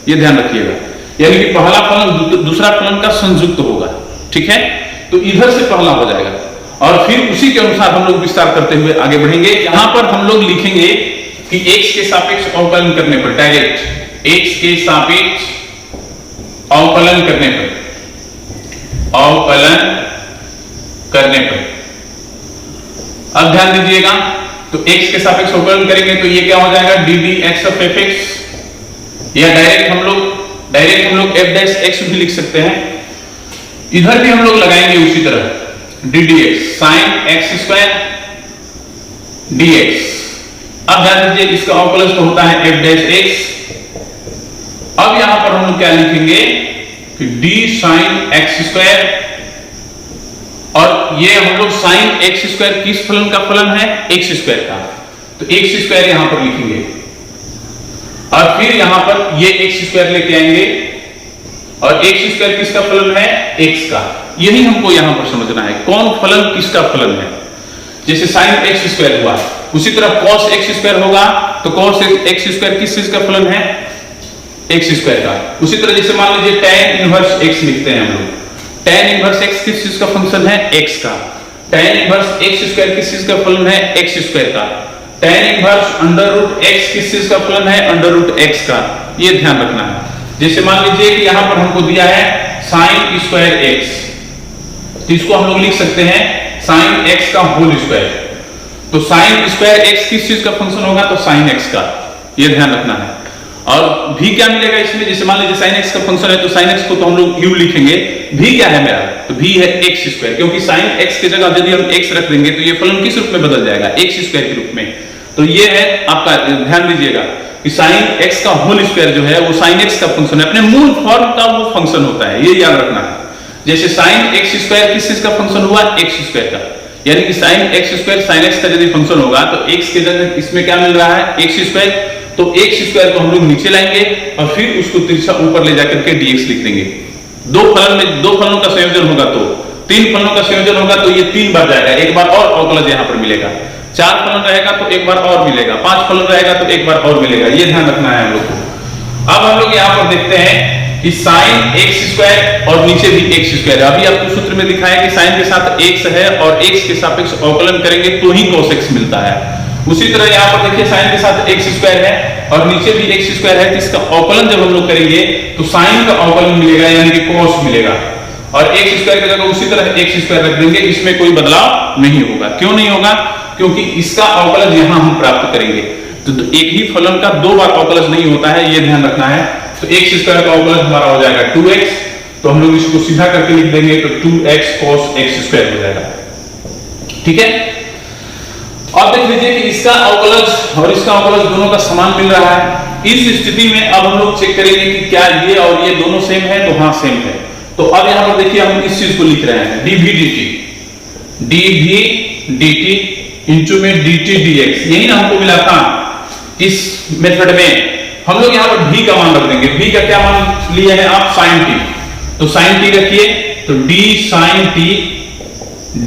Speaker 1: ये ध्यान रखिएगा। यानी कि पहला फलन दूसरा फलन का संयुक्त होगा। ठीक है, तो इधर से पहला हो जाएगा और फिर उसी के अनुसार हम लोग विस्तार करते हुए आगे बढ़ेंगे। यहां पर हम लोग लिखेंगे कि x के सापेक्ष अवकलन करने पर, डायरेक्ट x के सापेक्ष अवकलन करने पर, अब ध्यान दीजिएगा, तो x के सापेक्ष अवकलन करेंगे तो ये क्या हो जाएगा, D D x of F x, या डायरेक्ट हम लोग एफ डैश एक्स भी लिख सकते हैं। इधर भी हम लोग लगाएंगे उसी तरह D D x sine x square D x. अब ध्यान दीजिए, इसका अवकलज तो होता है एफ डैश एक्स। अब यहां पर हम लोग क्या लिखेंगे कि डी साइन एक्स स्क्वायर, और ये हम लोग साइन एक्स स्क्वायर किस फलन का फलन है, एक्स स्क्वायर का, तो एक्स स्क्वायर यहां पर लिखेंगे और फिर यहां पर ये एक्स स्क्वायर लेके आएंगे और एक्स स्क्वायर किसका फलन है, एक्स का। यही हमको यहां पर समझना है, कौन फलन किसका फलन है। जैसे साइन एक्स स्क्वायर हुआ उसी तरह cos x स्क्वायर होगा तो cos x स्क्वायर किस चीज का फलन है, x स्क्वायर का। उसी तरह जैसे मान लीजिए tan इनवर्स x लिखते हैं हम लोग, tan इनवर्स x किस चीज का फंक्शन है, x का। tan इनवर्स x स्क्वायर किस चीज का फलन है, x स्क्वायर का। tan inverse under root x किस चीज का फलन है, अंडर रूट x का। ये ध्यान रखना है। जैसे मान लीजिए कि यहां पर हमको दिया है sin स्क्वायर x, तो इसको हम लोग लिख सकते हैं sin x का होल स्क्वायर। तो sin स्क्वायर x किस चीज का फंक्शन होगा, तो sin x का। ये ध्यान रखना है। और v क्या मिलेगा इसमें, जैसे मान लीजिए sin x का फंक्शन है तो sin x को तो हम लोग u लिखेंगे, v क्या है मेरा, तो v है x स्क्वायर, क्योंकि sin x की जगह यदि हम x रख देंगे तो ये फलन किस रूप में बदल जाएगा, x स्क्वायर के रूप में। तो ये है आपका, ध्यान दीजिएगा कि sin x का होल स्क्वायर जो है वो sin x का फंक्शन है, अपने मूल फॉर्म का वो फंक्शन होता है, ये याद रखना है। जैसे sin x स्क्वायर किस चीज का फंक्शन हुआ, x स्क्वायर का, यानी कि sin x square sin x का यदि फंक्शन होगा तो x के जगह इसमें क्या मिल रहा है, x स्क्वायर। तो x स्क्वायर को हम लोग नीचे लाएंगे और फिर उसको तिरछा ऊपर ले जाकर के dx लिख देंगे। दो फलनों का संयोजन होगा तो 3 फलनों का संयोजन होगा तो ये 3 बार जाएगा, एक बार और अवकलज यहां पर मिलेगा। 4 फलन रहेगा तो एक बार और मिलेगा, 5 फलन रहेगा तो एक बार और मिलेगा। ये ध्यान रखना है हम लोग को। अब हम लोग यहां पर देखते हैं कि sin x स्क्वायर और नीचे भी x स्क्वायर। अभी आपको सूत्र में दिखाया कि sin के साथ x है और x के सापेक्ष अवकलन करेंगे तो ही cos x मिलता है। उसी तरह यहाँ पर देखिए sin के साथ x स्क्वायर है और नीचे भी x स्क्वायर है, तो इसका अवकलन जब हम लोग करेंगे तो sin का अवकलन मिलेगा यानी कि cos मिलेगा। और x स्क्वायर की जगह उसी तरह x स्क्वायर रख देंगे, इसमें कोई बदलाव नहीं होगा। क्यों नहीं होगा, क्योंकि इसका अवकलन यहां हम प्राप्त करेंगे। तो एक ही फलन का 2 बार अवकलन नहीं होता है, ये ध्यान रखना है। तो x स्क्वायर का अवकलन हमारा हो जाएगा 2x, तो हम लोग इसको सीधा करके लिख देंगे तो 2x cos x स्क्वायर हो जाएगा। ठीक है, अब देख लीजिए कि इसका अवकलज और इसका अवकलज दोनों का समान मिल रहा है। इस स्थिति में अब हम लोग चेक करेंगे कि क्या ये और ये दोनों सेम है, तो हाँ सेम है। तो अब यहां पर देखिए हम इस चीज को लिख रहे हैं dv dt इंटू में dt dx, यही ना हमको मिला था इस मेथड में। हम लोग यहां पर v का मान रख देंगे। v का क्या मान लिए हैं आप, sin t, तो sin t रखिए तो d sin t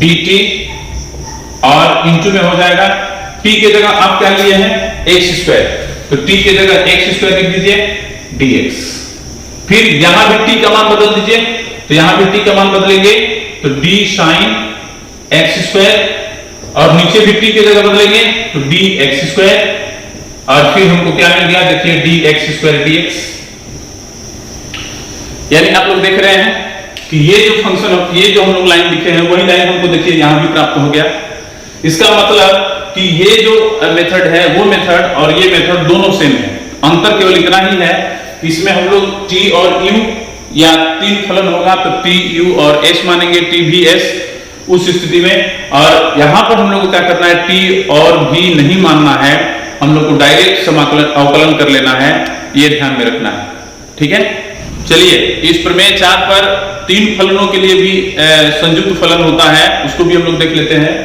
Speaker 1: dt और इंटू में हो जाएगा t के जगह आप क्या लिए हैं, x स्क्वायर, तो t के जगह x स्क्वायर लिख दीजिए dx। फिर यहां भी t का मान बदल दीजिए, तो यहां भी t का मान बदलेंगे तो d sin x स्क्वायर और नीचे भी t की जगह बदलेंगे तो dx स्क्वायर और फिर हमको क्या मिल गया, देखिए dx स्क्वायर dx। यानी आप लोग देख रहे हैं कि ये जो फंक्शन, ये जो हम लोग लाइन लिखे हैं वही लाइन हमको देखिए यहां भी प्राप्त हो गया। इसका मतलब कि ये जो मेथड है वो मेथड और ये मेथड दोनों सेम है। अंतर केवल इतना ही है कि इसमें हम लोग t और u या 3 फलन होगा तो t u और s मानेंगे, t v s उस स्थिति में। और यहां पर हम लोग को क्या करना है, t और v नहीं मानना है, हम लोग को डायरेक्ट समाकलन अवकलन कर लेना है, ये ध्यान में रखना है। ठीक है, चलिए इस प्रमेय 4 पर 3 फलनों के लिए भी संयुक्त फलन होता है, उसको भी हम लोग देख लेते हैं।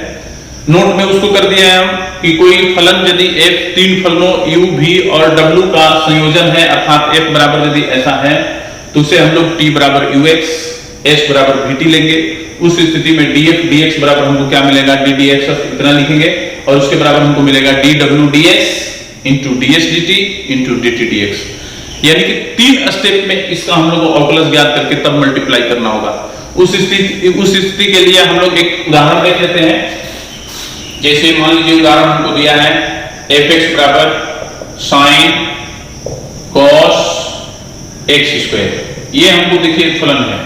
Speaker 1: नोट में उसको कर दिया है हम कि कोई फलन यदि f 3 फलनों u v और w का संयोजन है, अर्थात f बराबर यदि ऐसा है तो उसे हम लोग t बराबर ux s बराबर vt लेंगे। उस स्थिति में df dx बराबर हमको क्या मिलेगा, ddx इतना लिखेंगे और उसके बराबर हमको मिलेगा dw ds into ds dt into dt dx। यानी कि 3 स्टेप में इसका हम लोग को अवकलज ज्ञात करके तब मल्टीप्लाई करना होगा। उस स्थिति के लिए हम लोग एक उदाहरण देख लेते हैं। जैसे मान लीजिए उदाहरण हमको दिया है fx बराबर sin cos x स्क्वायर, ये हमको देखिए फलन है।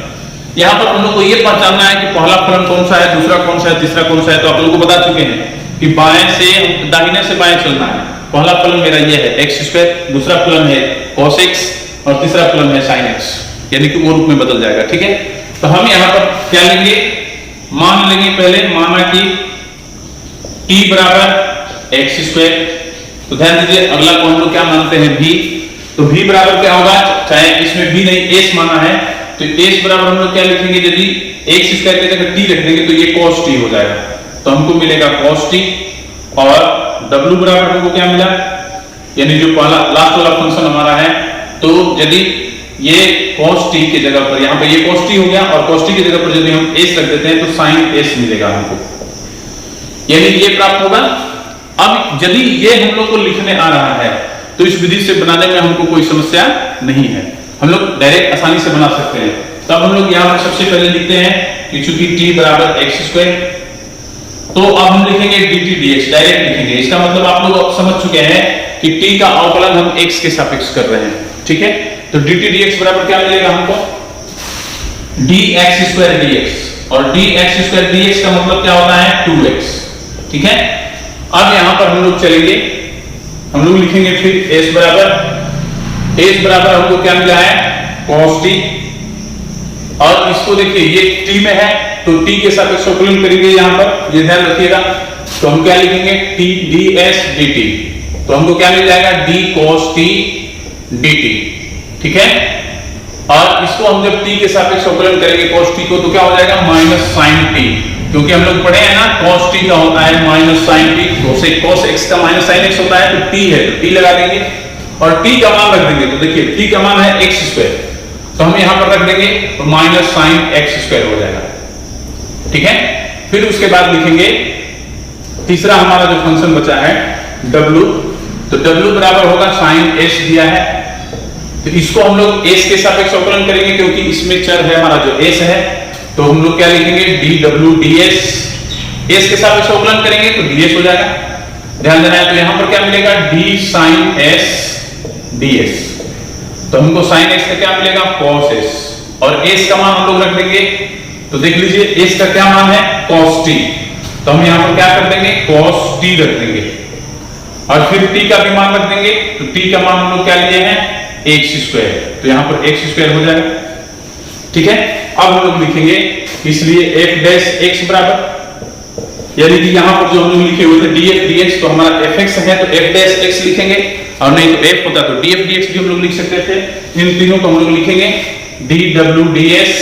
Speaker 1: यहां पर हम लोग को ये पहचानना है कि पहला फलन कौन सा है, दूसरा कौन सा है, तीसरा कौन सा है। तो आप लोगों को बता चुके हैं कि बाएं से दाहिने से बाएं चलना है। पहला फलन मेरा ये है x स्क्वायर, दूसरा फलन है cos x और तीसरा फलन है sin x, यानी कि वो रूप में बदल जाएगा। ठीक है, तो हम यहाँ पर क्या लेंगे, मान लेंगे पहले, माना कि t बराबर x स्क्वायर। तो ध्यान दीजिए अगला को हम लोग क्या मानते हैं, v। तो v बराबर क्या होगा, चाहे इसमें v नहीं s माना है तो s बराबर हम लोग क्या लिखेंगे, यदि x स्क्वायर की जगह t रख देंगे तो ये cos t हो जाएगा, तो हमको मिलेगा cos t। और w बराबर हमको क्या मिला, यानी जो पहला लास्ट वाला फंक्शन हमारा है, तो यदि ये cos t की जगह पर, यहाँ पे ये cos t हो गया और cos t की जगह पर यदि हम s रख देते हैं तो sin s मिलेगा हमको, यानी ये प्राप्त होगा। अब यदि ये हम लोग को लिखने आ रहा है तो इस विधि से बनाने में हमको कोई समस्या नहीं है, हम लोग डायरेक्ट आसानी से बना सकते हैं। तब हम लोग यहाँ पर सबसे पहले लिखते हैं कि चूंकि t बराबर एक्स स्क्वायर, तो अब हम लिखेंगे dt dx, डायरेक्ट लिखेंगे। इसका मतलब आप लोग समझ चुके हैं कि t का अवकलन हम x के सापेक्ष कर रहे हैं, ठीक है। तो dt dx बराबर क्या मिलेगा हमको, dx स्क्वायर dx, और dx स्क्वायर dx का मतलब क्या होता है 2x, ठीक है। अब यहां पर हम लोग चलेंगे, हम लोग लिखेंगे फिर s बराबर हमको क्या मिला है cos t, और इसको देखिए ये t में है तो t के सापेक्ष अवकलन करेंगे, यहां पर ये ध्यान रखिएगा। तो हम क्या लिखेंगे t ds dt, तो हमको क्या मिल जाएगा d cos t dt, ठीक है। और इसको हम जब t के सापेक्ष अवकलन करेंगे cos t को, तो क्या हो जाएगा माइनस sin t, क्योंकि हम लोग पढ़े हैं ना cos t का होता है minus sin t, cos x का माइनस sin x होता है, तो t है तो t लगा देंगे और t का मान रख देंगे। तो देखिए t का मान है x स्क्वायर, तो हम यहां पर रख देंगे तो माइनस sin x स्क्वायर हो जाएगा, ठीक है। फिर उसके बाद लिखेंगे तीसरा हमारा जो फंक्शन बचा है w, तो w बराबर होगा sin s दिया है, तो इसको हम लोग s के सापेक्ष अवकलन करेंगे क्योंकि इसमें चर है हमारा जो s है, तो हम लोग क्या लिखेंगे dw ds, s के सापेक्ष अवकलन करेंगे तो ds हो जाएगा, ध्यान देना है। तो यहां पर क्या मिलेगा d sin s ds, तो हमको sin s का क्या मिलेगा cos s, और s का मान हम लोग रख देंगे, तो देख लीजिए s का क्या मान है cos t, तो हम यहां पर क्या कर देंगे cos t रख देंगे, और फिर t का भी मान रख देंगे, तो t का मान हम लोग क्या लिए हैं x स्क्वायर, तो यहां पर x स्क्वायर हो जाएगा, ठीक है। अब हम लोग लिखेंगे इसलिए f डैश x बराबर, यानी कि यहां पर जो हम लोग लिखे हुए थे df dx, तो हमारा fx है तो f डैश x लिखेंगे, और नहीं तो f होता तो df dx भी हम लोग लिख सकते थे। इन तीनों को हम लोग लिखेंगे dw ds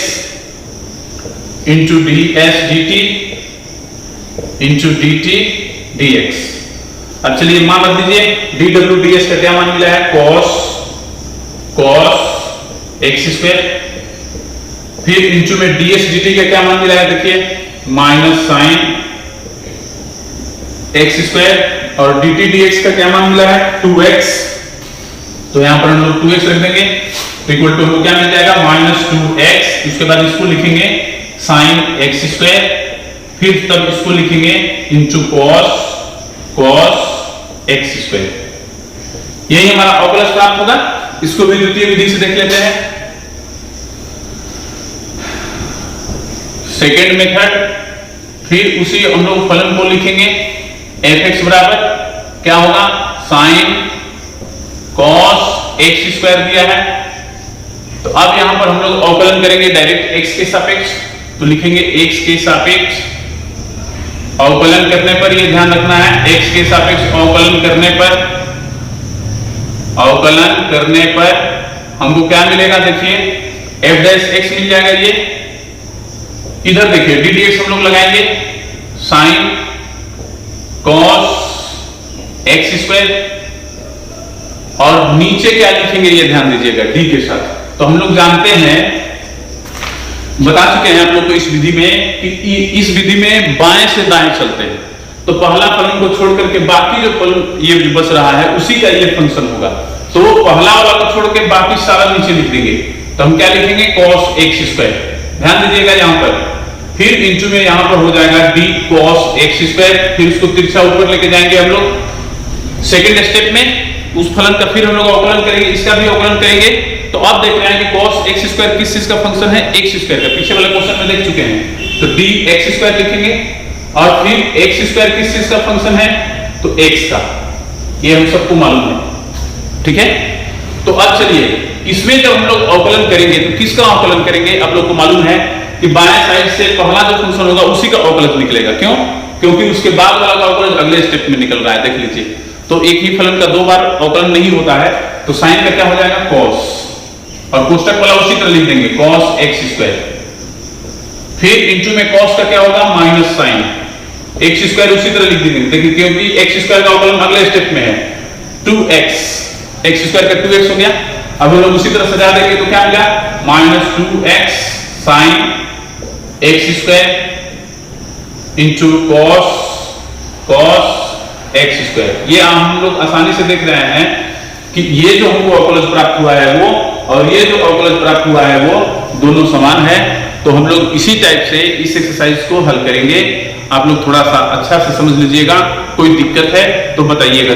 Speaker 1: into ds dt into dt dx। अब चलिए मान रख दीजिए dw ds का क्या मान मिला है cos x स्क्वायर, फिर इंचू में ds dt का क्या मान मिला है देखिए माइनस sin x स्क्वायर, और dt dx का क्या मान मिला है 2x, तो यहां पर हम लोग 2x रख देंगे, तो इक्वल टू हमको क्या मिल जाएगा माइनस 2x, उसके बाद इसको लिखेंगे sin x स्क्वायर, फिर तब इसको लिखेंगे इंटू cos x स्क्वायर। यही हमारा अवकलज प्राप्त होगा। इसको भी द्वितीय विधि से देख लेते हैं। सेकेंड मेथड, फिर उसी हम लोग फलन को लिखेंगे fx बराबर क्या होगा sin cos x स्क्वायर दिया है, तो अब यहां पर हम लोग अवकलन करेंगे डायरेक्ट x के सापेक्ष, तो लिखेंगे x के सापेक्ष अवकलन करने पर, ये ध्यान रखना है x के सापेक्ष अवकलन करने पर हमको क्या मिलेगा देखिए f डैश x मिल जाएगा। ये इधर देखिए डी डी एक्स हम लोग लगाएंगे साइन कॉस एक्स स्क्वायर, और नीचे क्या लिखेंगे ये ध्यान दीजिएगा डी के साथ। तो हम लोग जानते हैं, बता चुके हैं आप लोग को इस विधि में कि इस विधि में बाएं से दाएं चलते हैं, तो पहला फलन को छोड़ करके बाकी जो फलन ये बच रहा है उसी का ये फंक्शन होगा। तो पहला वाला को छोड़ के बाकी सारा नीचे लिख देंगे, तो हम क्या लिखेंगे कॉस एक्स स्क्वायर, ध्यान दीजिएगा यहां पर, फिर इंटू में यहां पर हो जाएगा डी कॉस एक्स स्क्वायर, फिर उसको तिरछा ऊपर लेके जाएंगे हम लोग सेकंड स्टेप में, उस फलन का फिर हम लोग अवकलन करेंगे, इसका भी अवकलन करेंगे। तो अब देख रहे हैं कि cos x स्क्वायर किस चीज का फंक्शन है, x स्क्वायर का, पीछे वाले क्वेश्चन में देख चुके हैं। तो d x स्क्वायर लिखेंगे, और फिर x स्क्वायर किस चीज का फंक्शन है, तो x का, ये हम सबको मालूम है, ठीक है। तो अब चलिए इसमें जब हम लोग अवकलन करेंगे तो किसका अवकलन करेंगे, आप लोग को मालूम है कि बाएं साइड से पहला जो फंक्शन होगा उसी का अवकलन निकलेगा। क्यों? क्योंकि उसके बाद वाला अवकलन अगले स्टेप में निकल रहा है, देख लीजिए। तो एक ही फलन का दो बार अवकलन नहीं होता है, तो साइन का क्या हो जाएगा cos, और कोष्टक वाला उसी तरह लिख देंगे cos x स्क्वायर, फिर इंटू में cos का क्या होगा माइनस साइन x स्क्वायर उसी तरह लिख देंगे, देखिए क्योंकि x स्क्वायर का अवकलन अगले स्टेप में है 2x, x स्क्वायर का 2x हो गया। अब हम लोग उसी तरह सजा देंगे तो क्या मिला minus 2x sine x square into cos x square. ये हम लोग आसानी से देख रहे हैं कि ये जो हमको अवकलज प्राप्त हुआ है वो और ये जो अवकलज प्राप्त हुआ है वो दोनों समान है। तो हम लोग इसी टाइप से इस एक्सरसाइज को हल करेंगे। आप लोग थोड़ा सा अच्छा से समझ लीजिएगा, कोई दिक्कत है तो बताइएगा।